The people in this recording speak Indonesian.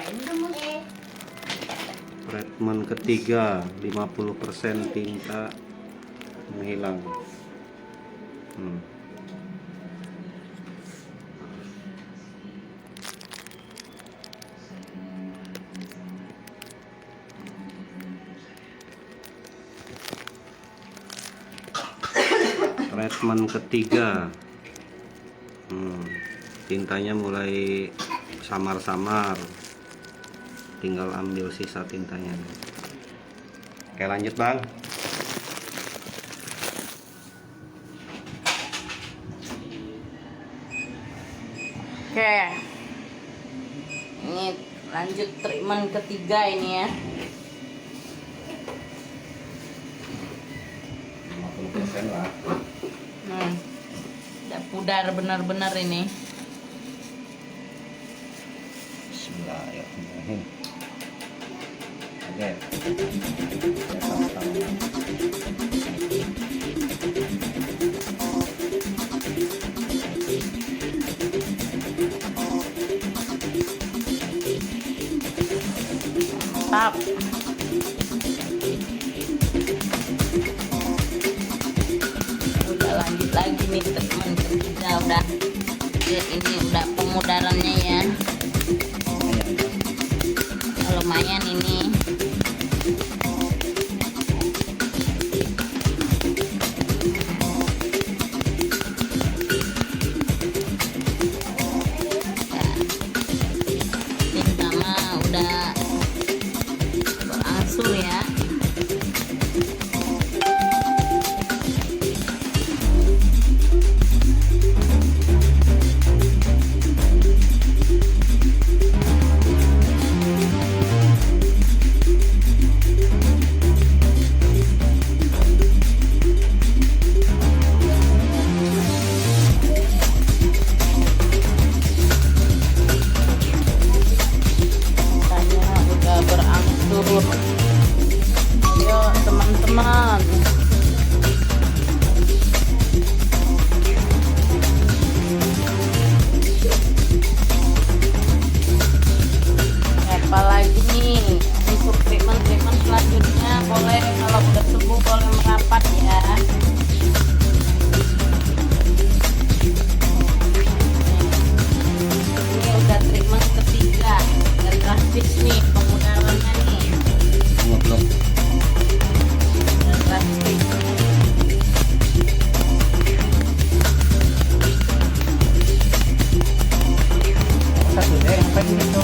Apain kamu? Treatment ketiga, 50% tinta menghilang. Treatment ketiga, tintanya mulai samar-samar, tinggal ambil sisa tintanya. Oke, lanjut bang. Oke, ini lanjut treatment ketiga ini ya. 50% lah. Udah pudar benar-benar ini. Bismillahirrahmanirrahim. Oke. Ya, sama-sama. Mantap. Udah lanjut lagi nih teman ketiga, udah lihat ini udah pemudarannya ya. Lumayan ini. Tinta mah udah berangsur ya. Ayo teman-teman, apalagi nih untuk treatment selanjutnya, boleh kalau udah sembuh boleh merapat ya. Ini udah treatment ketiga dan drastis nih pemudarannya nih. Ngobrol. Satu deh, yang paling itu.